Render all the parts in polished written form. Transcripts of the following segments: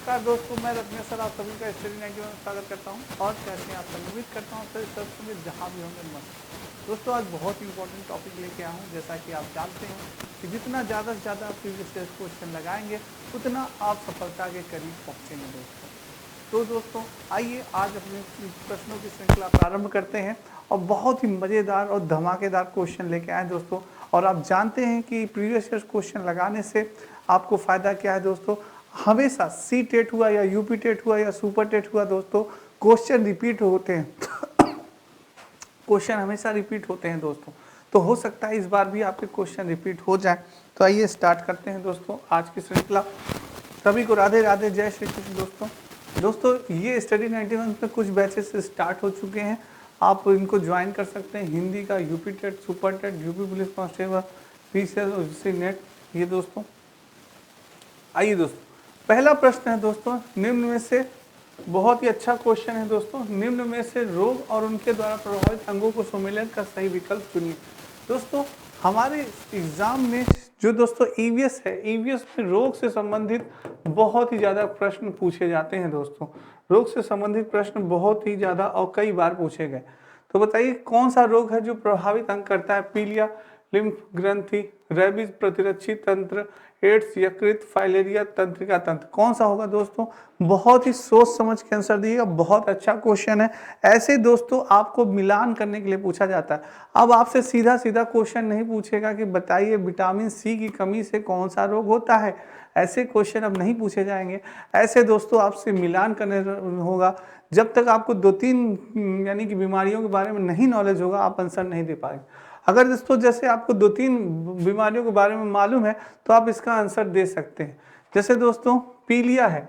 नमस्कार दोस्तों, मैं रत्नेश सर आप सभी का स्टडी 91 में स्वागत करता हूँ। और कैसे हैं आप सब? उम्मीद करता हूँ सर सब में जहाँ भी होंगे मस्त। दोस्तों आज बहुत इंपॉर्टेंट टॉपिक लेके आया हूँ। जैसा कि आप जानते हैं कि जितना ज़्यादा से ज़्यादा प्रीवियस ईयर क्वेश्चन लगाएंगे उतना आप सफलता के करीब पहुँचेंगे दोस्तों। तो दोस्तों आइए आज अपने प्रश्नों की श्रृंखला प्रारंभ करते हैं और बहुत ही मज़ेदार और धमाकेदार क्वेश्चन लेके आए दोस्तों। और आप जानते हैं कि प्रीवियस ईयर क्वेश्चन लगाने से आपको फ़ायदा क्या है दोस्तों। हमेशा सी टेट हुआ या यूपी टेट हुआ या सुपर टेट हुआ दोस्तों, क्वेश्चन रिपीट होते हैं क्वेश्चन हमेशा रिपीट होते हैं दोस्तों। तो हो सकता है इस बार भी आपके क्वेश्चन रिपीट हो जाए। तो आइए स्टार्ट करते हैं दोस्तों आज की श्रृंखला। सभी को राधे राधे, जय श्री कृष्ण दोस्तों ये स्टडी 91 में कुछ बैचेस स्टार्ट हो चुके हैं। आप इनको ज्वाइन कर सकते हैं। हिंदी का UP TET, super TET, UP police constable, PCS और यूसी नेट। ये दोस्तों आइए दोस्तों, पहला प्रश्न है दोस्तों, निम्न में से बहुत ही अच्छा क्वेश्चन है दोस्तों। निम्न में से रोग और उनके द्वारा प्रभावित अंगों को सम्मिलन का सही विकल्प चुनिए। दोस्तों हमारे एग्जाम में जो दोस्तों ईवीएस है, ईवीएस में रोग से संबंधित बहुत ही ज़्यादा प्रश्न पूछे जाते हैं दोस्तों। रोग से संबंधित प्रश्न बहुत ही ज़्यादा और कई बार पूछे गए। तो बताइए कौन सा रोग है जो प्रभावित अंग करता है? पीलिया, लिम्फ ग्रंथि, रेबीज प्रतिरक्षी तंत्र, एड्स, यकृत, फाइलेरिया, तंत्रिका तंत्र। कौन सा होगा दोस्तों? बहुत ही सोच समझ के आंसर दिएगा। बहुत अच्छा क्वेश्चन है। ऐसे दोस्तों आपको मिलान करने के लिए पूछा जाता है। अब आपसे सीधा सीधा क्वेश्चन नहीं पूछेगा कि बताइए विटामिन सी की कमी से कौन सा रोग होता है। ऐसे क्वेश्चन अब नहीं पूछे जाएंगे। ऐसे दोस्तों आपसे मिलान करने होगा। जब तक आपको 2-3 यानी कि बीमारियों के बारे में नहीं नॉलेज होगा आप आंसर नहीं दे पाएंगे। अगर दोस्तों जैसे आपको 2-3 बीमारियों के बारे में मालूम है तो आप इसका आंसर दे सकते हैं। जैसे दोस्तों पीलिया है,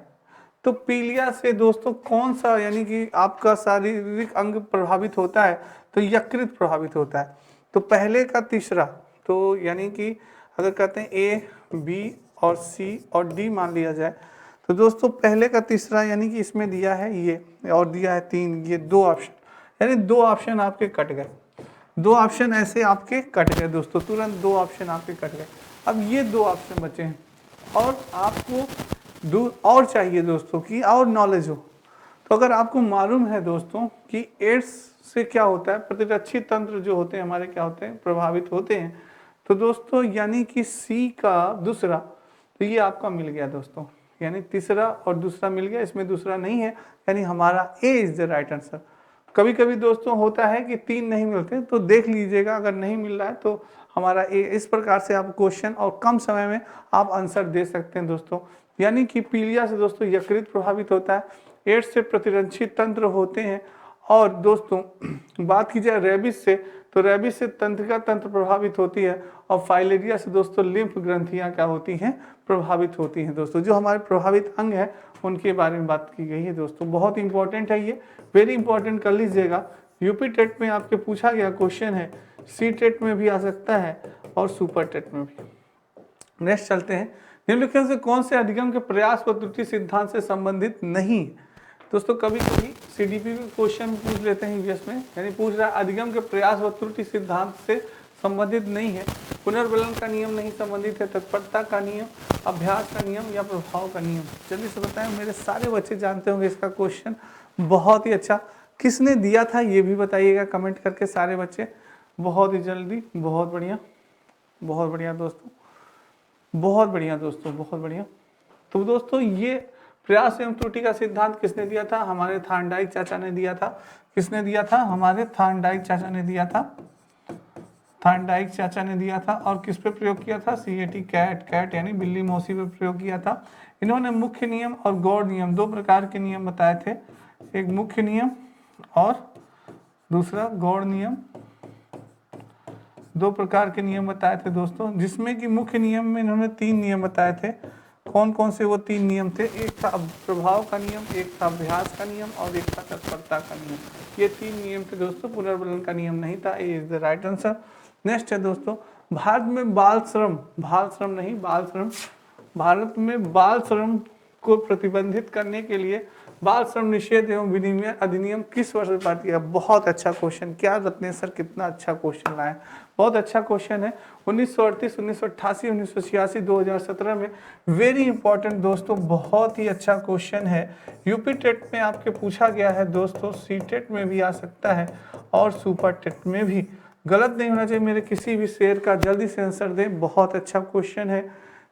तो पीलिया से दोस्तों कौन सा यानी कि आपका शारीरिक अंग प्रभावित होता है? तो यकृत प्रभावित होता है। तो पहले का तीसरा, तो यानी कि अगर कहते हैं ए, बी और सी और डी मान लिया जाए, तो दोस्तों पहले का तीसरा यानी कि इसमें दिया है ये और दिया है 3, ये 2 ऑप्शन, यानी 2 ऑप्शन आपके कट गए। 2 ऑप्शन ऐसे आपके कट गए दोस्तों, तुरंत 2 ऑप्शन आपके कट गए। अब ये 2 ऑप्शन बचे हैं और आपको और चाहिए दोस्तों कि और नॉलेज हो। तो अगर आपको मालूम है दोस्तों कि एड्स से क्या होता है, प्रतिरक्षी तंत्र जो होते हैं हमारे क्या होते हैं, प्रभावित होते हैं। तो दोस्तों यानी कि सी का दूसरा, तो ये आपका मिल गया दोस्तों, यानी तीसरा और दूसरा मिल गया, इसमें दूसरा नहीं है, यानी हमारा ए इज द राइट आंसर। कभी कभी दोस्तों होता है कि 3 नहीं मिलते, तो देख लीजिएगा अगर नहीं मिल रहा है तो हमारा ए। इस प्रकार से आप क्वेश्चन और कम समय में आप आंसर दे सकते हैं दोस्तों। यानी कि पीलिया से दोस्तों यकृत प्रभावित होता है, एड्स से प्रतिरक्षी तंत्र होते हैं, और दोस्तों बात की जाए रेबीज से, तो रेबीज से तंत्रिका तंत्र प्रभावित होती है, और फाइलेरिया से दोस्तों लिम्फ ग्रंथियां क्या होती हैं, प्रभावित होती हैं दोस्तों। जो हमारे प्रभावित अंग है उनके बारे में बात की गई है दोस्तों। बहुत इंपॉर्टेंट है ये, वेरी इंपॉर्टेंट कर लीजिएगा। यूपी टेट में आपके पूछा गया क्वेश्चन है, सी टेट में भी आ सकता है और सुपर टेट में भी। नेक्स्ट चलते हैं, निम्नलिखित से कौन से अधिगम के प्रयास व त्रुटि सिद्धांत से संबंधित नहीं है? दोस्तों कभी कभी सीडीपी में क्वेश्चन पूछ लेते हैं यूएस में, यानी पूछ रहा है अधिगम के प्रयास व त्रुटि सिद्धांत से संबंधित नहीं है। पुनर्बलन का नियम नहीं संबंधित है, तत्परता का नियम, अभ्यास का नियम या प्रभाव का नियम। जल्दी से बताएं, मेरे सारे बच्चे जानते होंगे इसका क्वेश्चन। बहुत ही अच्छा, किसने दिया था ये भी बताइएगा कमेंट करके सारे बच्चे। बहुत ही जल्दी, बहुत बढ़िया, बहुत बढ़िया दोस्तों, बहुत बढ़िया दोस्तों, बहुत बढ़िया। तो दोस्तों ये प्रयास एवं त्रुटि का सिद्धांत किसने दिया था? हमारे थार्नडाइक चाचा ने दिया था। किसने दिया था? हमारे थार्नडाइक चाचा ने दिया था। थार्नडाइक चाचा ने दिया था। और किस पे प्रयोग किया था? सीएटी, कैट यानी बिल्ली मौसी पे प्रयोग किया था। इन्होंने मुख्य नियम और गौड़ नियम 2 प्रकार के नियम बताए थे, एक मुख्य नियम और दूसरा गौड़ नियम। 2 प्रकार के नियम बताए थे दोस्तों, जिसमें कि मुख्य नियम में इन्होंने 3 नियम बताए थे। कौन कौन से वो 3 नियम थे? एक था प्रभाव का नियम, एक था अभ्यास का नियम और एक था तत्परता का नियम। ये 3 नियम थे दोस्तों, पुनर्बलन का नियम नहीं था। A is the right answer. Next है दोस्तों, भारत में बाल श्रम, बाल श्रम नहीं, बाल श्रम, भारत में बाल श्रम को प्रतिबंधित करने के लिए बाल श्रम निषेध एवं विनिमय अधिनियम किस वर्ष में पारित किया? बहुत अच्छा क्वेश्चन, क्या रत्नेश सर कितना अच्छा क्वेश्चन लाए, बहुत अच्छा क्वेश्चन है। 1938, 1988, 1986, 2017 में। वेरी इंपॉर्टेंट दोस्तों, बहुत ही अच्छा क्वेश्चन है। यूपी टेट में आपके पूछा गया है दोस्तों, सी टेट में भी आ सकता है और सुपर टेट में भी। गलत नहीं होना चाहिए मेरे किसी भी शेयर का, जल्दी से आंसर दें। बहुत अच्छा क्वेश्चन है,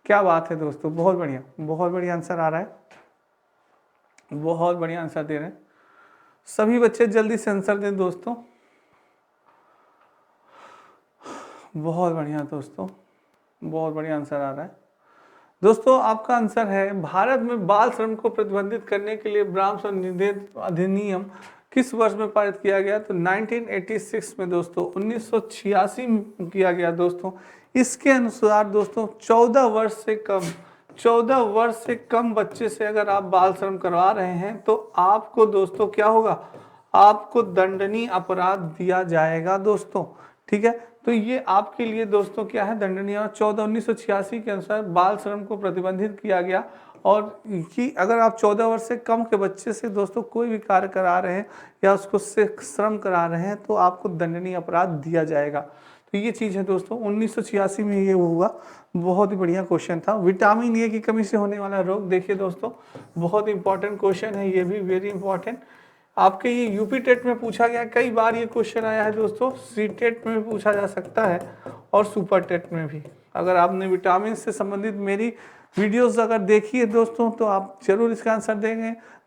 क्या बात है दोस्तों, बहुत बढ़िया, बहुत बढ़िया आंसर आ रहा है, बहुत बढ़िया आंसर दे रहे हैं सभी बच्चे। जल्दी से आंसर दें दोस्तों, बहुत बढ़िया दोस्तों, बहुत बढ़िया आंसर आ रहा है दोस्तों। आपका आंसर है भारत में बाल श्रम को प्रतिबंधित करने के लिए बाल श्रम निषेध अधिनियम किस वर्ष में पारित किया गया? तो 1986 में दोस्तों, 1986 में किया गया दोस्तों। इसके अनुसार दोस्तों 14 वर्ष से कम बच्चे से अगर आप बाल श्रम करवा रहे हैं तो आपको दोस्तों क्या होगा, आपको दंडनीय अपराध दिया जाएगा दोस्तों। ठीक है, तो ये आपके लिए दोस्तों क्या है, दंडनीय। 1986 के अनुसार बाल श्रम को प्रतिबंधित किया गया, और कि अगर आप 14 वर्ष से कम के बच्चे से दोस्तों कोई भी कार्य करा रहे हैं या उसको से श्रम करा रहे हैं तो आपको दंडनीय अपराध दिया जाएगा। तो ये चीज़ है दोस्तों, 1986 में ये हुआ। बहुत ही बढ़िया क्वेश्चन था। विटामिन ए की कमी से होने वाला रोग, देखिए दोस्तों बहुत इंपॉर्टेंट क्वेश्चन है, ये भी वेरी इंपॉर्टेंट। आपके ये यूपी टेट में पूछा गया, कई बार ये क्वेश्चन आया है दोस्तों, सी टेट में भी पूछा जा सकता है और सुपर टेट में भी। अगर आपने विटामिन से संबंधित मेरी वीडियोस अगर देखी है दोस्तों तो आप जरूर इसका आंसर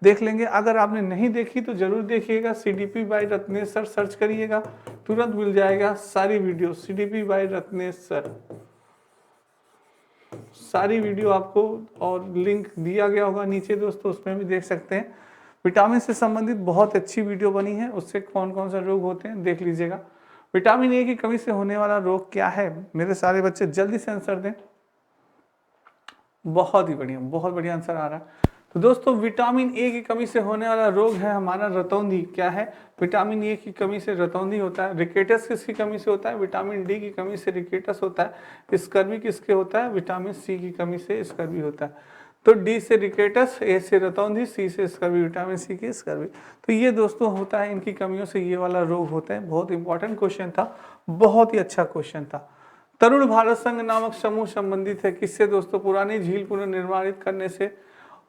देख लेंगे। अगर आपने नहीं देखी तो जरूर देखिएगा, CDP by Ratnesh sir search करिएगा, तुरंत मिल जाएगा सारी video. CDP by Ratnesh sir, सारी वीडियो आपको, और लिंक दिया गया होगा नीचे दोस्तों, उसमें भी देख सकते हैं। विटामिन से संबंधित बहुत अच्छी वीडियो बनी है, उससे कौन कौन सा रोग होते हैं देख लीजिएगा। विटामिन ए की कमी से होने वाला रोग क्या है? मेरे सारे बच्चे जल्दी से आंसर दें। बहुत ही बढ़िया, बहुत बढ़िया आंसर आ रहा है। तो दोस्तों विटामिन ए की कमी से होने वाला रोग है हमारा रतौंधी। क्या है? विटामिन ए की कमी से रतौंधी होता है। रिकेटस किसकी कमी से होता है? विटामिन डी की कमी से रिकेटस होता है। स्कर्वी किसके होता है? विटामिन सी की कमी से स्कर्वी होता है। तो डी से रिकेटस, ए से रतौंधी, सी से स्कर्वी, विटामिन सी की स्कर्वी। तो ये दोस्तों होता है, इनकी कमियों से ये वाला रोग होता है। बहुत इंपॉर्टेंट क्वेश्चन था, बहुत ही अच्छा क्वेश्चन था। तरुण भारत संघ नामक समूह संबंधित है किससे दोस्तों? पुरानी झील पुनर्निर्माणित करने से,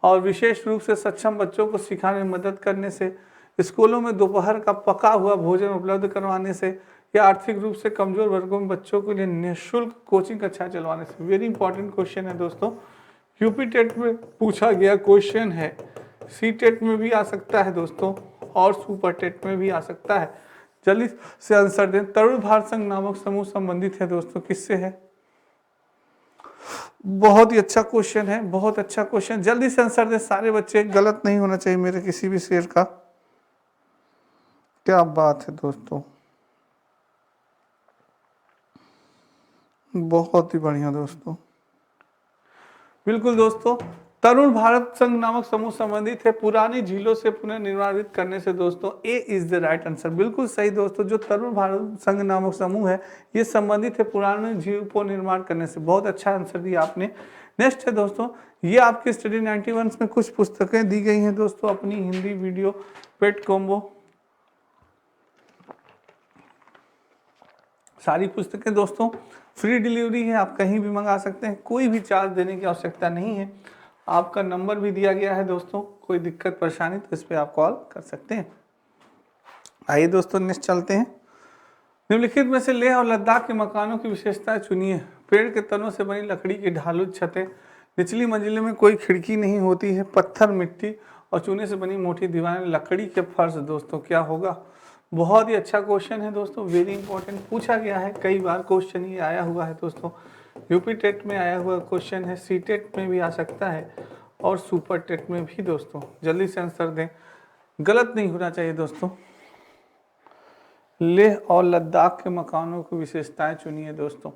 और विशेष रूप से सक्षम बच्चों को सिखाने में मदद करने से, स्कूलों में दोपहर का पका हुआ भोजन उपलब्ध करवाने से, या आर्थिक रूप से कमजोर वर्गों में बच्चों के लिए निःशुल्क कोचिंग कक्षा चलवाने से। वेरी इंपॉर्टेंट क्वेश्चन है दोस्तों, यूपी टेट में पूछा गया क्वेश्चन है, सी टेट में भी आ सकता है दोस्तों, और सुपर टेट में भी आ सकता है। जल्दी से आंसर दें। तरुण भारत संघ नामक समूह संबंधित है दोस्तों किससे है? बहुत ही अच्छा क्वेश्चन है, बहुत अच्छा क्वेश्चन। जल्दी से आंसर दें सारे बच्चे, गलत नहीं होना चाहिए मेरे किसी भी शेयर का। क्या बात है दोस्तों, बहुत ही बढ़िया दोस्तों, बिल्कुल दोस्तों। तरुण भारत संघ नामक समूह संबंधित है पुरानी झीलों से पुनर्निर्माणित करने से दोस्तों। A is the right answer, बिल्कुल सही दोस्तों। जो तरुण भारत संघ नामक समूह है ये संबंधित है पुरानी झील को निर्माण करने से। बहुत अच्छा आंसर दिया आपने। नेक्स्ट है दोस्तों, ये आपके स्टडी 91 में कुछ पुस्तकें दी गई हैं दोस्तों अपनी हिंदी वीडियो पेट कॉम्बो। सारी पुस्तकें दोस्तों फ्री डिलीवरी है, आप कहीं भी मंगा सकते हैं, कोई भी चार्ज देने की आवश्यकता नहीं है। आपका नंबर भी दिया गया है दोस्तों, कोई दिक्कत परेशानी तो इस पर आप कॉल कर सकते हैं। आइए दोस्तों नेक्स्ट चलते हैं। निम्नलिखित में से लेह और लद्दाख के मकानों की विशेषताएं चुनिए। पेड़ के तनों से बनी लकड़ी की ढालू छतें, निचली मंजिल में कोई खिड़की नहीं होती है, पत्थर मिट्टी और चूने से बनी मोटी दीवारें, लकड़ी के फर्श। दोस्तों क्या होगा? बहुत ही अच्छा क्वेश्चन है दोस्तों, वेरी इंपॉर्टेंट, पूछा गया है कई बार क्वेश्चन ये आया हुआ है दोस्तों। यूपी टेट में आया हुआ क्वेश्चन है, सी टेट में भी आ सकता है और सुपर टेट में भी दोस्तों। जल्दी से आंसर दें, गलत नहीं होना चाहिए दोस्तों। लेह और लद्दाख के मकानों की विशेषताएं चुनिए दोस्तों।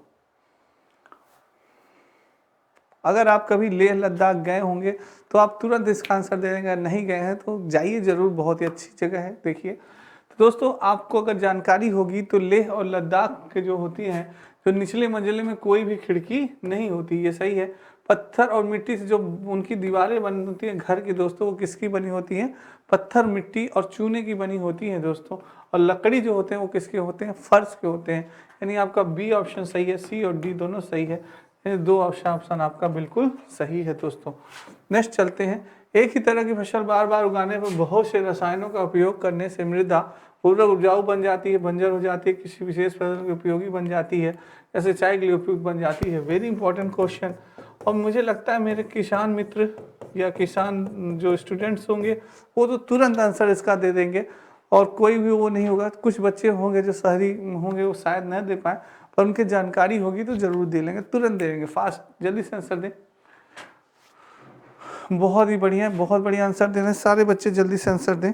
अगर आप कभी लेह लद्दाख गए होंगे तो आप तुरंत इसका आंसर दे देंगे, नहीं गए हैं तो जाइए जरूर, बहुत ही अच्छी जगह है। देखिए तो दोस्तों आपको अगर जानकारी होगी तो लेह और लद्दाख के जो होती हैं, जो निचले मंजिले में कोई भी खिड़की नहीं होती, ये सही है। पत्थर और मिट्टी से जो उनकी दीवारें बनती हैं घर की दोस्तों, वो किसकी बनी होती हैं? पत्थर, मिट्टी और चूने की बनी होती हैं दोस्तों। और लकड़ी जो होते हैं वो किसके होते हैं? फर्श के होते हैं। यानी आपका बी ऑप्शन सही है, सी और डी दोनों सही है, यानी दो ऑप्शन आपका बिल्कुल सही है दोस्तों। नेक्स्ट चलते हैं। एक ही तरह की फसल बार बार उगाने पर बहुत से रसायनों का उपयोग करने से मृदा उर्वरक उपजाऊ बन जाती है, बंजर हो जाती है, किसी विशेष फसल की उपयोगी बन जाती है या सिंचाई के लिए उपयुक्त बन जाती है। Very important question. और मुझे लगता है मेरे किसान मित्र या किसान जो स्टूडेंट्स होंगे वो तो तुरंत आंसर इसका दे देंगे, और कोई भी वो नहीं होगा। कुछ बच्चे होंगे जो शहरी होंगे वो शायद न दे पाए, पर उनकी जानकारी होगी तो जरूर दे लेंगे, तुरंत दे देंगे। फास्ट जल्दी से आंसर दें। बहुत ही बढ़िया, बहुत बढ़िया आंसर दे रहे हैं सारे बच्चे, जल्दी से आंसर दें।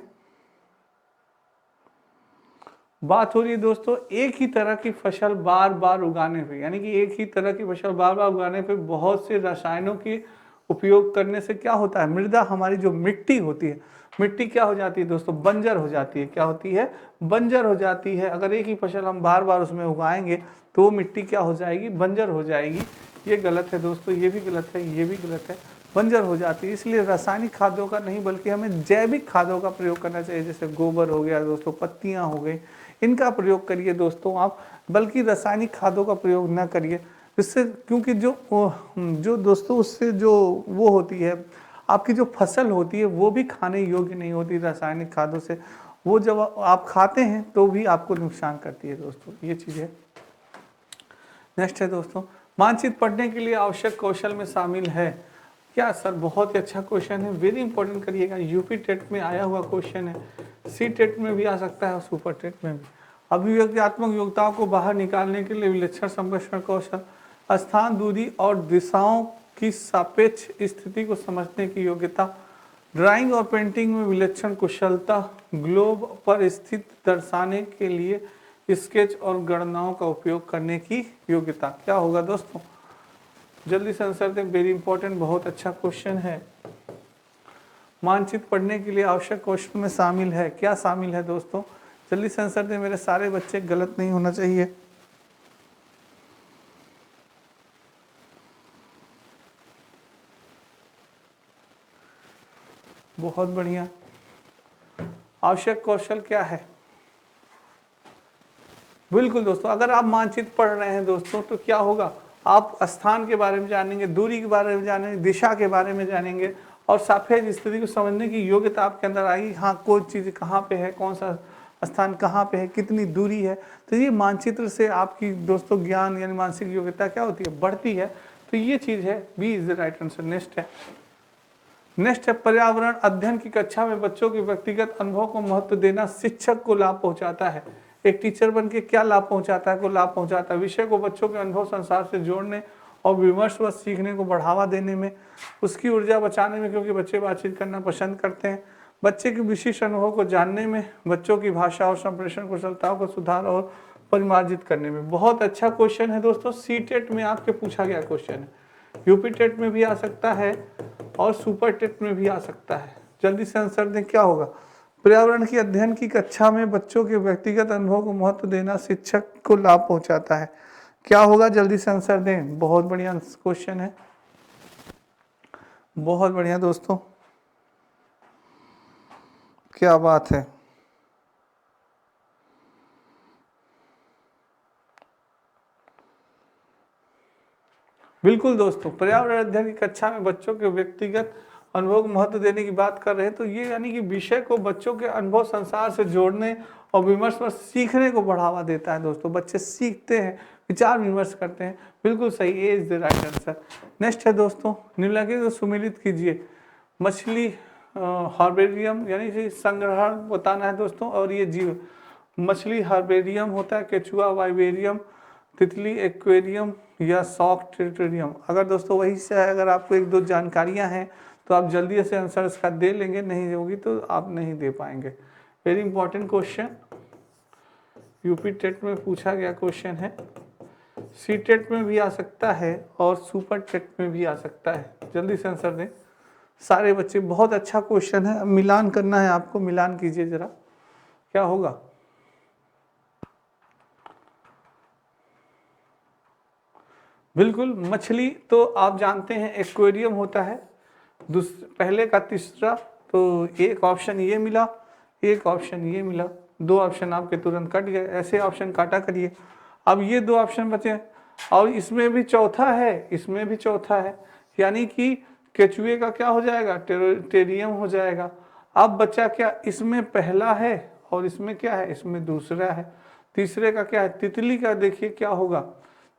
बात हो रही है दोस्तों एक ही तरह की फसल बार बार उगाने पे, यानी कि एक ही तरह की फसल बार बार उगाने पे बहुत से रसायनों के उपयोग करने से क्या होता है? मृदा, हमारी जो मिट्टी होती है, मिट्टी क्या हो जाती है दोस्तों? बंजर हो जाती है। क्या होती है? बंजर हो जाती है। अगर एक ही फसल हम बार बार उसमें उगाएंगे तो वो मिट्टी क्या हो जाएगी? बंजर हो जाएगी। ये गलत है दोस्तों, ये भी गलत है, ये भी गलत है, बंजर हो जाती है। इसलिए रासायनिक खादों का नहीं बल्कि हमें जैविक खादों का प्रयोग करना चाहिए। जैसे गोबर हो गया दोस्तों, पत्तियां हो गई, इनका प्रयोग करिए दोस्तों आप, बल्कि रासायनिक खादों का प्रयोग ना करिए। इससे क्योंकि जो दोस्तों उससे जो वो होती है, आपकी जो फसल होती है वो भी खाने योग्य नहीं होती रासायनिक खादों से। वो जब आप खाते हैं तो भी आपको नुकसान करती है दोस्तों, ये चीज़ है। नेक्स्ट है दोस्तों, मानचित्र पढ़ने के लिए आवश्यक कौशल में शामिल है क्या? सर बहुत ही अच्छा क्वेश्चन है, वेरी इंपॉर्टेंट करिएगा। यूपी टेट में आया हुआ क्वेश्चन है, सी टेट में भी आ सकता है और सुपर टेट में भी। अभिव्यक्त्यात्मक योग्यताओं को बाहर निकालने के लिए विलक्षण संप्रेषण कौशल, स्थान, दूरी और दिशाओं की सापेक्ष स्थिति को समझने की योग्यता, ड्राइंग और पेंटिंग में विलक्षण कुशलता, ग्लोब पर स्थित दर्शाने के लिए स्केच और गणनाओं का उपयोग करने की योग्यता। क्या होगा दोस्तों? जल्दी से आंसर दें, वेरी इंपॉर्टेंट, बहुत अच्छा क्वेश्चन है। मानचित्र पढ़ने के लिए आवश्यक कौशल में शामिल है, क्या शामिल है दोस्तों? जल्दी से आंसर दें, मेरे सारे बच्चे, गलत नहीं होना चाहिए। बहुत बढ़िया। आवश्यक कौशल क्या है? बिल्कुल दोस्तों, अगर आप मानचित्र पढ़ रहे हैं दोस्तों तो क्या होगा? आप स्थान के बारे में जानेंगे, दूरी के बारे में जानेंगे, दिशा के बारे में जानेंगे, और सापेक्ष स्थिति को समझने की योग्यता आपके अंदर आएगी। हाँ, कोई चीज़ कहाँ पे है, कौन सा स्थान कहाँ पे है, कितनी दूरी है। तो ये मानचित्र से आपकी दोस्तों ज्ञान यानी मानसिक योग्यता क्या होती है? बढ़ती है। तो ये चीज़ है, B is the right answer. Next है पर्यावरण अध्ययन की कक्षा में बच्चों के व्यक्तिगत अनुभव को महत्व देना शिक्षक को लाभ पहुंचाता है। एक टीचर बन के क्या लाभ पहुंचाता है? को लाभ पहुंचाता है विषय को बच्चों के अनुभव संसार से जोड़ने और विमर्श व सीखने को बढ़ावा देने में, उसकी ऊर्जा बचाने में, क्योंकि बच्चे बातचीत करना पसंद करते हैं, बच्चे के विशिष्ट अनुभव को जानने में, बच्चों की भाषा और संप्रेषण कुशलताओं को सुधार और परिमार्जित करने में। बहुत अच्छा क्वेश्चन है दोस्तों, सी टेट में आपके पूछा गया क्वेश्चन है, यूपी टेट में भी आ सकता है और सुपर टेट में भी आ सकता है। जल्दी से आंसर दें, क्या होगा? पर्यावरण की अध्ययन की कक्षा में बच्चों के व्यक्तिगत अनुभव को महत्व देना शिक्षक को लाभ पहुंचाता है। क्या होगा? जल्दी से आंसर दें, बहुत बढ़िया क्वेश्चन है, बहुत बढ़िया दोस्तों, क्या बात है। बिल्कुल दोस्तों, पर्यावरण अध्ययन की कक्षा में बच्चों के व्यक्तिगत अनुभव को महत्व देने की बात कर रहे हैं, तो ये यानी कि विषय को बच्चों के अनुभव संसार से जोड़ने और विमर्श में सीखने को बढ़ावा देता है दोस्तों। बच्चे सीखते हैं, विचार विमर्श करते हैं। बिल्कुल सही, A is the right answer. Next है दोस्तों, निम्नलिखित को सुमेलित कीजिए। मछली हार्बेरियम यानी कि संग्रहण बताना है दोस्तों, और ये जीव, मछली हार्बेरियम होता है, केचुआ वाइबेरियम, तितली एक्वेरियम या शॉक टेरिटोरियम। अगर दोस्तों वही से है, अगर आपको एक दो जानकारियां हैं तो आप जल्दी से आंसर इसका दे लेंगे, नहीं होगी तो आप नहीं दे पाएंगे। Very important question, UP TET में पूछा गया क्वेश्चन है, सी टेट में भी आ सकता है और सुपर टेट में भी आ सकता है। जल्दी से आंसर दें सारे बच्चे, बहुत अच्छा क्वेश्चन है। मिलान करना है आपको, मिलान कीजिए जरा, क्या होगा? बिल्कुल, मछली तो आप जानते हैं एक्वेरियम होता है। पहले का तीसरा, तो एक ऑप्शन ये मिला, एक ऑप्शन ये मिला, दो ऑप्शन आपके तुरंत कट गए। ऐसे ऑप्शन काटा करिए। अब ये दो ऑप्शन बचे और इसमें भी चौथा है, इसमें भी चौथा है, यानी कि केचुए का क्या हो जाएगा, टेरियम हो जाएगा। अब बचा क्या, इसमें पहला है और इसमें क्या है, इसमें दूसरा है। तीसरे का क्या है, तितली का देखिए क्या होगा।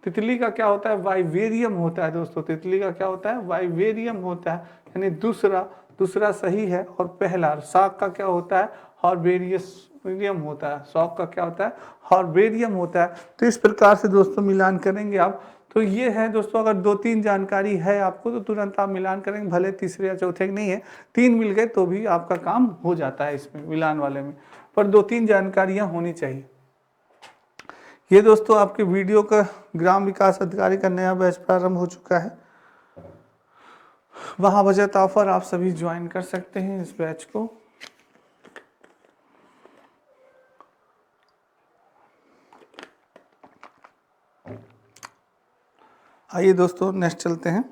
तितली का क्या होता है, वाइवेरियम होता है दोस्तों। तितली का क्या होता है, वाइवेरियम होता है, यानी दूसरा, दूसरा सही है। और पहला शाक का क्या होता है, हॉर्बेरियम होता है। शॉक का क्या होता है, हॉर्बेरियम होता है। तो इस प्रकार से दोस्तों मिलान करेंगे आप। तो ये है दोस्तों, अगर दो तीन जानकारी है आपको तो तुरंत आप मिलान करेंगे, भले तीसरे या चौथे की नहीं है, तीन मिल गए तो भी आपका काम हो जाता है इसमें मिलान वाले में, पर दो तीन जानकारियां होनी चाहिए। ये दोस्तों आपके वीडियो का ग्राम विकास अधिकारी का नया बैच प्रारंभ हो चुका है। वहाँ बचत ऑफर आप सभी ज्वाइन कर सकते हैं इस बैच को। आइए दोस्तों नेक्स्ट चलते हैं।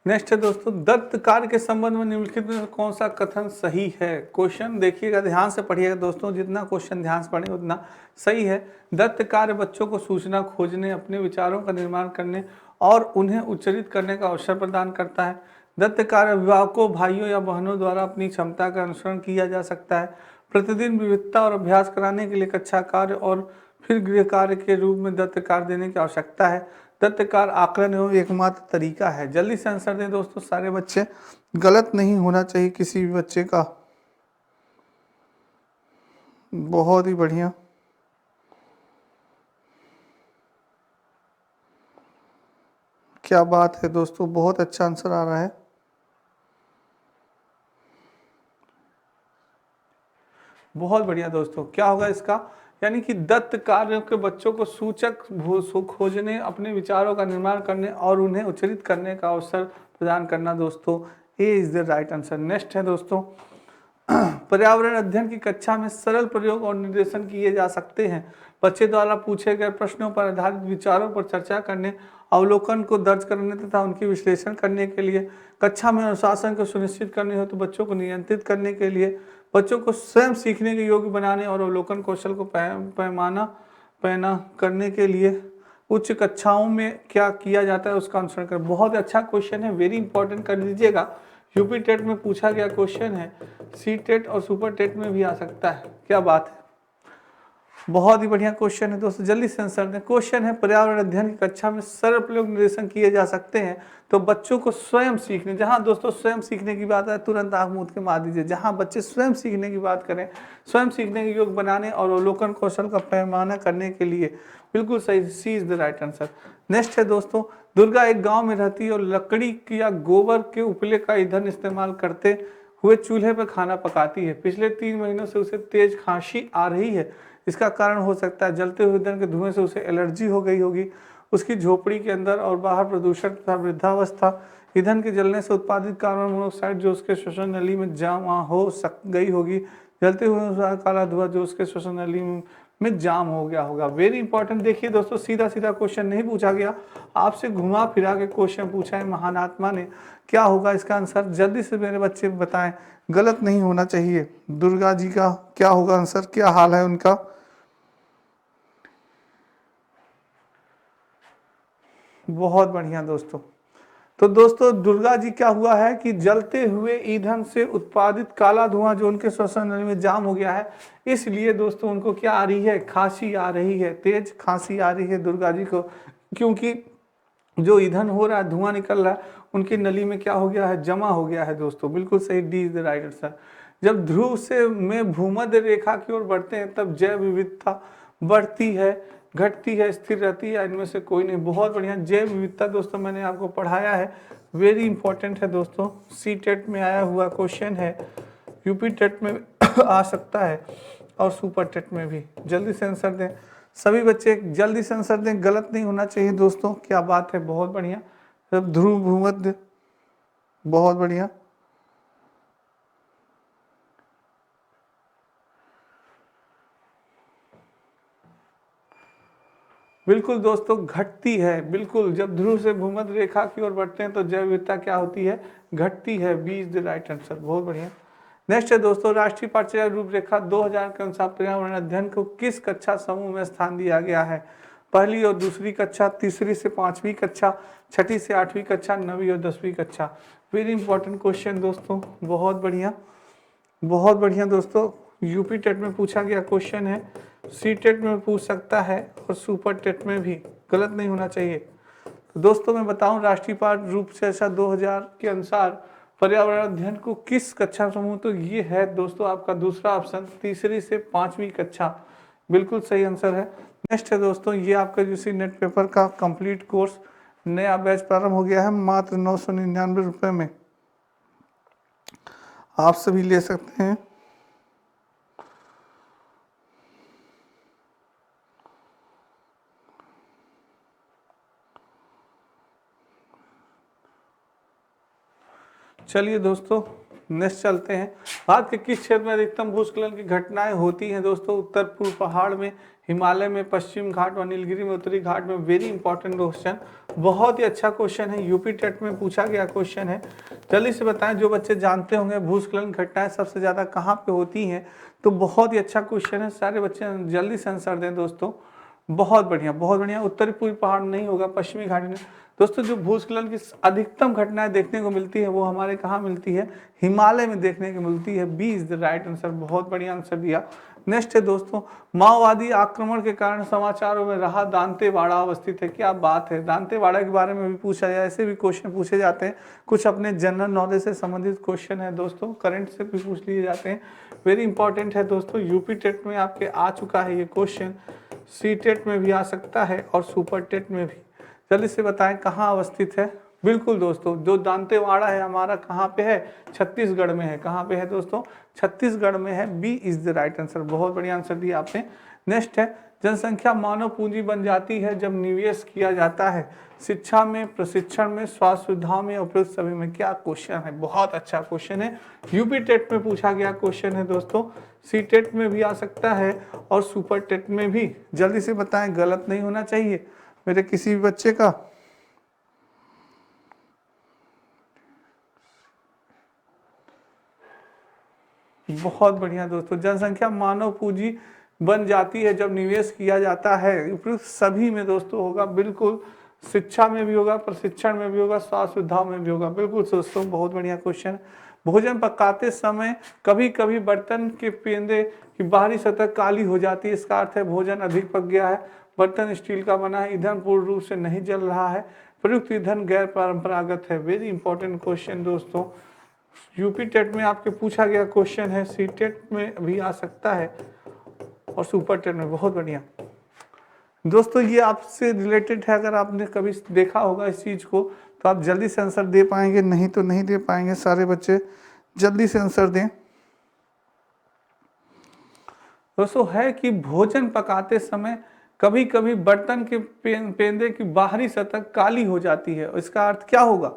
नेक्स्ट है दोस्तों, दत्त कार्य के संबंध में निम्नलिखित में कौन सा कथन सही है। क्वेश्चन देखिएगा, ध्यान से पढ़िएगा दोस्तों, जितना क्वेश्चन ध्यान से पढ़ेंगे उतना सही है। दत्त कार्य बच्चों को सूचना खोजने, अपने विचारों का निर्माण करने और उन्हें उच्चरित करने का अवसर प्रदान करता है। दत्त कार्य अभिभावकों, भाइयों या बहनों द्वारा अपनी क्षमता का अनुसरण किया जा सकता है। प्रतिदिन विविधता और अभ्यास कराने के लिए कक्षा कार्य और फिर गृह कार्य के रूप में दत्त कार्य देने की आवश्यकता है। दत्त कार्य आकलन एवं एकमात्र तरीका है। जल्दी से आंसर दें दोस्तों सारे बच्चे, गलत नहीं होना चाहिए किसी भी बच्चे का। बहुत ही बढ़िया, क्या बात है दोस्तों, बहुत अच्छा आंसर आ रहा है। बहुत बढ़िया दोस्तों, क्या होगा इसका, यानी कि दत्त कार्यों के बच्चों को सूचक खोजने, अपने विचारों का निर्माण करने और उन्हें उच्चरित करने का अवसर प्रदान करना दोस्तों, A is the right answer. Next है दोस्तों, पर्यावरण अध्ययन की कक्षा में सरल प्रयोग और निर्देशन किए जा सकते हैं। बच्चे द्वारा पूछे गए प्रश्नों पर आधारित विचारों पर चर्चा करने, अवलोकन को दर्ज करने तथा उनकी विश्लेषण करने के लिए, कक्षा में अनुशासन को सुनिश्चित करने हो तो बच्चों को नियंत्रित करने के लिए, बच्चों को स्वयं सीखने के योग्य बनाने और अवलोकन कौशल को पैना करने के लिए उच्च कक्षाओं में क्या किया जाता है उसका अनुसरण कर। बहुत अच्छा क्वेश्चन है, वेरी इंपॉर्टेंट, कर लीजिएगा। यूपी टेट में पूछा गया क्वेश्चन है, सी टेट और सुपर टेट में भी आ सकता है। क्या बात है, बहुत ही बढ़िया क्वेश्चन है दोस्तों, जल्दी से आंसर दें। क्वेश्चन है, पर्यावरण अध्ययन की कक्षा में सरल प्रयोग निर्देशन किए जा सकते हैं तो बच्चों को स्वयं सीखने, जहां दोस्तों स्वयं सीखने की बात है तुरंत आंख मूंद के मार दीजिए। जहां बच्चे स्वयं सीखने की बात करें, स्वयं सीखने के योग बनाने और अवलोकन कौशल का पैमाना करने के लिए, बिल्कुल सही, C is the right answer. Next है दोस्तों, दुर्गा एक गांव में रहती है और लकड़ी या गोबर के उपले का ईंधन इस्तेमाल करते हुए चूल्हे पर खाना पकाती है। पिछले 3 महीनों से उसे तेज खांसी आ रही है। इसका कारण हो सकता है जलते हुए ईंधन के धुएं से उसे एलर्जी हो गई होगी, उसकी झोपड़ी के अंदर और बाहर प्रदूषण तथा वृद्धावस्था, ईंधन के जलने से उत्पादित कार्बन मोनोऑक्साइड जो उसके श्वसन नली में जमा हो गई होगी, जलते हुए काला धुआं जो उसके श्वसन नली में जाम हो गया होगा। वेरी इंपॉर्टेंट, देखिए दोस्तों, सीधा सीधा क्वेश्चन नहीं पूछा गया, आपसे घुमा फिरा के क्वेश्चन पूछा है महान आत्मा ने। क्या होगा इसका आंसर, जल्दी से मेरे बच्चे बताएं, गलत नहीं होना चाहिए। दुर्गा जी का क्या होगा आंसर, क्या हाल है उनका। बहुत बढ़िया दोस्तों, तो दोस्तों दुर्गा जी क्या हुआ है कि जलते हुए ईंधन से उत्पादित काला धुआं जो उनके श्वसन नली में जाम हो गया है, इसलिए दोस्तों उनको क्या आ रही है, खांसी आ रही है, तेज खांसी आ रही है दुर्गा जी को, क्योंकि जो ईंधन हो रहा है, धुआं निकल रहा है, उनकी नली में क्या हो गया है, जमा हो गया है दोस्तों। बिल्कुल सही, D is the right answer. जब ध्रुव से में भूमध्य रेखा की ओर बढ़ते हैं तब जैव विविधता बढ़ती है, घटती है, स्थिर रहती है, इनमें से कोई नहीं। बहुत बढ़िया, जैव विविधता दोस्तों मैंने आपको पढ़ाया है, वेरी इंपॉर्टेंट है दोस्तों, सी टेट में आया हुआ क्वेश्चन है, यूपी टेट में आ सकता है और सुपर टेट में भी। जल्दी से आंसर दें सभी बच्चे, जल्दी से आंसर दें, गलत नहीं होना चाहिए दोस्तों। क्या बात है, बहुत बढ़िया, सब ध्रुव भूमध्य, बहुत बढ़िया। बिल्कुल दोस्तों, घटती है। बिल्कुल, जब ध्रुव से भूमध्य रेखा की ओर बढ़ते हैं तो जैव विविधता क्या होती है? घटती है। B is the right answer. बहुत बढ़िया। नेक्स्ट है दोस्तों, राष्ट्रीय पाठ्यक्रम रूपरेखा 2000 के अनुसार पर्यावरण अध्ययन को किस कक्षा समूह में स्थान दिया गया है? पहली और दूसरी कक्षा, तीसरी से पांचवी कक्षा, छठी से आठवीं कक्षा, नवीं और 10वीं कक्षा। वेरी इंपॉर्टेंट क्वेश्चन दोस्तों, बहुत बढ़िया, बहुत बढ़िया दोस्तों। यूपी टेट में पूछा गया क्वेश्चन है, सी टेट में पूछ सकता है और सुपर टेट में भी, गलत नहीं होना चाहिए। तो दोस्तों मैं बताऊं, राष्ट्रीय पाठ रूपरेखा 2000 के अनुसार पर्यावरण अध्ययन को किस कक्षा समूह, तो ये है दोस्तों आपका दूसरा ऑप्शन, तीसरी से पांचवी कक्षा। बिल्कुल सही आंसर है। नेक्स्ट है दोस्तों, ये आपका यूसी नेट पेपर का कंप्लीट कोर्स नया बैच प्रारंभ हो गया है, मात्र 999 रुपये में आप सभी ले सकते हैं। चलिए दोस्तों नेक्स्ट चलते हैं। भारत के किस क्षेत्र में अधिकतम भूस्खलन की घटनाएं होती हैं? दोस्तों उत्तर पूर्व पहाड़ में, हिमालय में, पश्चिम घाट और नीलगिरी में, उत्तरी घाट में। वेरी इंपॉर्टेंट क्वेश्चन, बहुत ही अच्छा क्वेश्चन है, यूपी टेट में पूछा गया क्वेश्चन है। जल्दी से बताएं, जो बच्चे जानते होंगे भूस्खलन घटनाएं सबसे ज्यादा कहाँ पे होती हैं, तो बहुत ही अच्छा क्वेश्चन है, सारे बच्चे जल्दी से आंसर दें दोस्तों। बहुत बढ़िया, बहुत बढ़िया। उत्तरी पूर्वी पहाड़ नहीं होगा, पश्चिमी घाटी में। दोस्तों जो भूस्खलन की अधिकतम घटनाएं देखने को मिलती है वो हमारे कहाँ मिलती है? हिमालय में देखने को मिलती है। B is the right answer. बहुत बढ़िया आंसर दिया। नेक्स्ट है दोस्तों, माओवादी आक्रमण के कारण समाचारों में रहा दांतेवाड़ा अवस्थित है। क्या बात है, दांतेवाड़ा के बारे में भी पूछा जाए, ऐसे भी क्वेश्चन पूछे जाते हैं। कुछ अपने जनरल नॉलेज से संबंधित क्वेश्चन है दोस्तों, करंट से भी पूछ लिए जाते हैं। वेरी इंपॉर्टेंट है दोस्तों, यूपी टेट में आपके आ चुका है ये क्वेश्चन, सी टेट में भी आ सकता है और सुपर टेट में भी। जल्दी से बताएं कहाँ अवस्थित है? बिल्कुल दोस्तों, जो दांतेवाड़ा है हमारा कहाँ पे है? छत्तीसगढ़ में है। कहाँ पे है दोस्तों? छत्तीसगढ़ में है। B is the right answer. बहुत बढ़िया आंसर दिया आपने। नेक्स्ट है, जनसंख्या मानव पूंजी बन जाती है जब निवेश किया जाता है शिक्षा में, प्रशिक्षण में, स्वास्थ्य सुविधाओं में, उपयुक्त सभी में। क्या क्वेश्चन है, बहुत अच्छा क्वेश्चन है। यूपी टेट में पूछा गया क्वेश्चन है दोस्तों, सी टेट में भी आ सकता है और सुपर टेट में भी। जल्दी से बताएं, गलत नहीं होना चाहिए मेरे किसी भी बच्चे का। बहुत बढ़िया दोस्तों, जनसंख्या मानव पूंजी बन जाती है जब निवेश किया जाता है, उपयुक्त सभी में दोस्तों होगा। बिल्कुल, शिक्षा में भी होगा, प्रशिक्षण में भी होगा, स्वास्थ्य सुविधाओं में भी होगा। बिल्कुल दोस्तों, बहुत बढ़िया क्वेश्चन। भोजन पकाते समय कभी कभी बर्तन के पेंदे की बाहरी सतह काली हो जाती है, इसका अर्थ है भोजन अधिक पक गया है। बर्तन स्टील का बना है, ईंधन पूर्ण रूप से नहीं जल रहा है, प्रयुक्त ईंधन गैर परंपरागत है। वेरी इंपॉर्टेंट क्वेश्चन दोस्तों, यूपी टेट में आपके पूछा गया क्वेश्चन है, सी टेट में भी आ सकता है और सुपर टेट में। बहुत बढ़िया दोस्तों, ये आपसे रिलेटेड है, अगर आपने कभी देखा होगा इस चीज को तो आप जल्दी से आंसर दे पाएंगे, नहीं तो नहीं दे पाएंगे। सारे बच्चे जल्दी से आंसर दें दोस्तों। है कि भोजन पकाते समय कभी कभी बर्तन के पेंदे की बाहरी सतह काली हो जाती है, इसका अर्थ क्या होगा?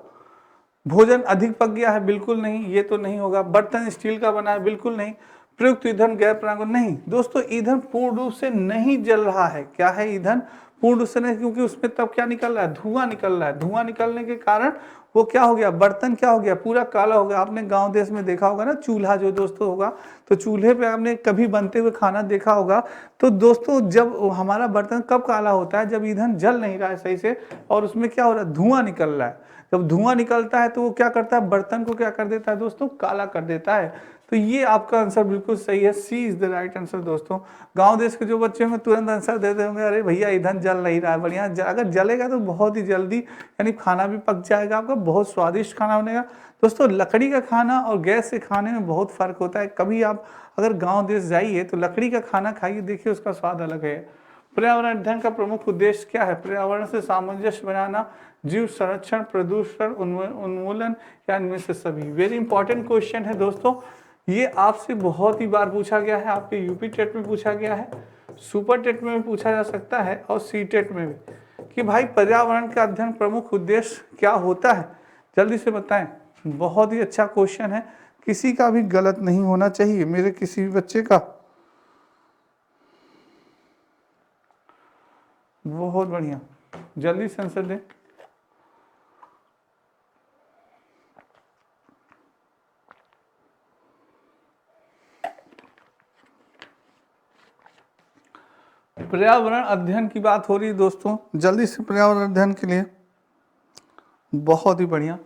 भोजन अधिक पक गया है? बिल्कुल नहीं, ये तो नहीं होगा। बर्तन स्टील का बना है? बिल्कुल नहीं। प्रयुक्त ईंधन गैर परंपरागत? नहीं दोस्तों, ईंधन पूर्ण रूप से नहीं जल रहा है। क्या है? ईंधन पूर्ण रूप से नहीं, क्योंकि उसमें तब क्या निकल रहा है? धुआं निकल रहा है। धुआं निकलने के कारण वो क्या हो गया? बर्तन क्या हो गया? पूरा काला हो गया। आपने गांव देश में देखा होगा ना, चूल्हा जो दोस्तों होगा, तो चूल्हे पे आपने कभी बनते हुए खाना देखा होगा। तो दोस्तों जब हमारा बर्तन कब काला होता है? जब ईंधन जल नहीं रहा है सही से और उसमें क्या हो रहा है? धुआं निकल रहा है। जब धुआं निकलता है तो वो क्या करता है? बर्तन को क्या कर देता है दोस्तों? काला कर देता है। तो ये आपका आंसर बिल्कुल सही है, सी इज द राइट आंसर दोस्तों। गांव देश के जो बच्चे होंगे तुरंत आंसर देते होंगे, अरे भैया ईंधन जल नहीं रहा है। बढ़िया, अगर जलेगा तो बहुत ही जल्दी यानी खाना भी पक जाएगा आपका, बहुत स्वादिष्ट खाना बनेगा। दोस्तों लकड़ी का खाना और गैस के खाने में बहुत फर्क होता है। कभी आप अगर गाँव देश जाइए तो लकड़ी का खाना खाइए, देखिए उसका स्वाद अलग है। पर्यावरण अध्ययन का प्रमुख उद्देश्य क्या है? पर्यावरण से सामंजस्य बनाना, जीव संरक्षण, प्रदूषण उन्मूलन या इनमें से सभी। वेरी इंपॉर्टेंट क्वेश्चन है दोस्तों, ये आपसे बहुत ही बार पूछा गया है। आपके यूपी टेट में पूछा गया है, सुपर टेट में भी पूछा जा सकता है और सी टेट में भी, कि भाई पर्यावरण का अध्ययन प्रमुख उद्देश्य क्या होता है? जल्दी से बताएं। बहुत ही अच्छा क्वेश्चन है, किसी का भी गलत नहीं होना चाहिए, मेरे किसी भी बच्चे का। बहुत बढ़िया, जल्दी से आंसर दें। पर्यावरण अध्ययन की बात हो रही है दोस्तों, जल्दी से पर्यावरण अध्ययन के लिए। बहुत ही बढ़िया।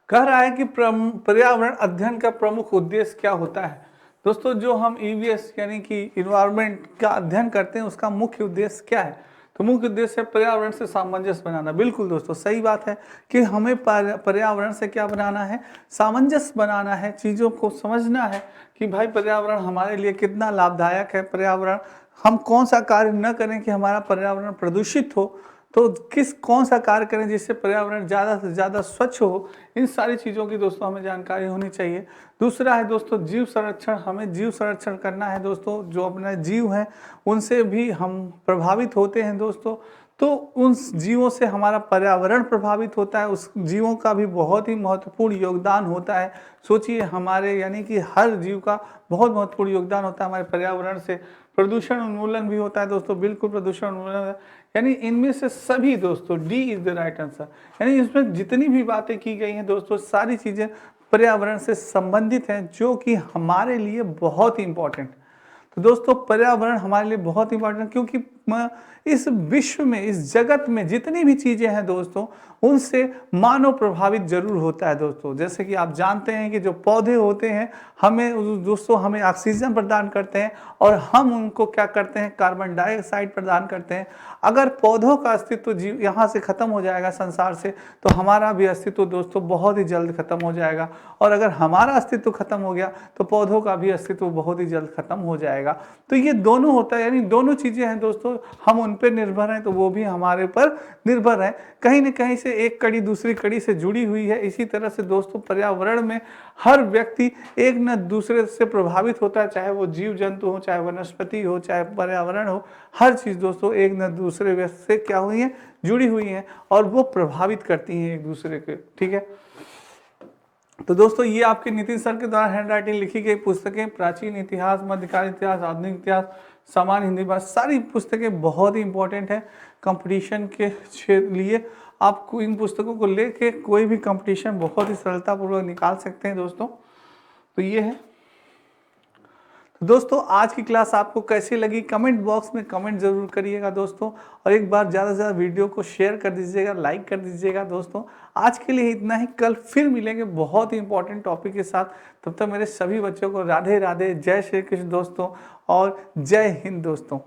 कह रहा है कि पर्यावरण अध्ययन का प्रमुख उद्देश्य क्या होता है। दोस्तों जो हम ईवीएस यानी कि इन्वायरमेंट का अध्ययन करते हैं उसका मुख्य उद्देश्य क्या है, तो मुख्य उद्देश्य है पर्यावरण से सामंजस्य बनाना। बिल्कुल दोस्तों सही बात है कि हमें पर्यावरण से क्या बनाना है, सामंजस्य बनाना है, चीज़ों को समझना है कि भाई पर्यावरण हमारे लिए कितना लाभदायक है। पर्यावरण हम कौन सा कार्य न करें कि हमारा पर्यावरण प्रदूषित हो, तो कौन सा कार्य करें जिससे पर्यावरण ज़्यादा से ज़्यादा स्वच्छ हो। इन सारी चीज़ों की दोस्तों हमें जानकारी होनी चाहिए। दूसरा है दोस्तों जीव संरक्षण, हमें जीव संरक्षण करना है दोस्तों। जो अपने जीव हैं उनसे भी हम प्रभावित होते हैं दोस्तों, तो उन जीवों से हमारा पर्यावरण प्रभावित होता है, उस जीवों का भी बहुत ही महत्वपूर्ण योगदान होता है। सोचिए हमारे यानी कि हर जीव का बहुत महत्वपूर्ण योगदान होता है हमारे पर्यावरण से। प्रदूषण उन्मूलन भी होता है दोस्तों, बिल्कुल प्रदूषण उन्मूलन, यानी इनमें से सभी दोस्तों D is the right answer. यानी इसमें जितनी भी बातें की गई हैं दोस्तों सारी चीज़ें पर्यावरण से संबंधित हैं, जो कि हमारे लिए बहुत ही इंपॉर्टेंट। तो दोस्तों पर्यावरण हमारे लिए बहुत इंपॉर्टेंट, क्योंकि इस विश्व में, इस जगत में जितनी भी चीज़ें हैं दोस्तों उनसे मानव प्रभावित जरूर होता है दोस्तों। जैसे कि आप जानते हैं कि जो पौधे होते हैं हमें दोस्तों हमें ऑक्सीजन प्रदान करते हैं और हम उनको क्या करते हैं, कार्बन डाइऑक्साइड प्रदान करते हैं। अगर पौधों का अस्तित्व जीव यहाँ से ख़त्म हो जाएगा संसार से, तो हमारा भी अस्तित्व दोस्तों बहुत ही जल्द ख़त्म हो जाएगा। और अगर हमारा अस्तित्व ख़त्म हो गया तो पौधों का भी अस्तित्व बहुत ही जल्द ख़त्म हो जाएगा। तो ये दोनों होता है, यानी दोनों चीज़ें हैं दोस्तों, हम उन पर निर्भर हैं तो वो भी हमारे पर निर्भर हैं। कहीं न कहीं से एक कड़ी दूसरी कड़ी से जुड़ी हुई है। इसी तरह से दोस्तों पर्यावरण में हर व्यक्ति एक न दूसरे से प्रभावित होता है, चाहे वो जीव जंतु हो, चाहे वनस्पति हो, चाहे पर्यावरण हो। हर चीज़ दोस्तों एक न दूसरे से क्या हुई है, जुड़ी हुई हैं और वो प्रभावित करती हैं एक दूसरे के। ठीक है, तो दोस्तों ये आपके नितिन सर के द्वारा हैंड राइटिंग लिखी गई पुस्तकें, प्राचीन इतिहास, मध्यकालीन इतिहास, आधुनिक इतिहास, सामान्य हिंदी भाषा, सारी पुस्तकें बहुत ही इंपॉर्टेंट है कंपटीशन के लिए। आप इन पुस्तकों को लेके कोई भी कंपटीशन बहुत ही सरलतापूर्वक निकाल सकते हैं दोस्तों। तो ये है। तो दोस्तों आज की क्लास आपको कैसी लगी कमेंट बॉक्स में कमेंट जरूर करिएगा दोस्तों, और एक बार ज़्यादा से ज़्यादा वीडियो को शेयर कर दीजिएगा, लाइक कर दीजिएगा दोस्तों। आज के लिए इतना ही, कल फिर मिलेंगे बहुत ही इंपॉर्टेंट टॉपिक के साथ। तब तक मेरे सभी बच्चों को राधे राधे, जय श्री कृष्ण दोस्तों और जय हिंद दोस्तों।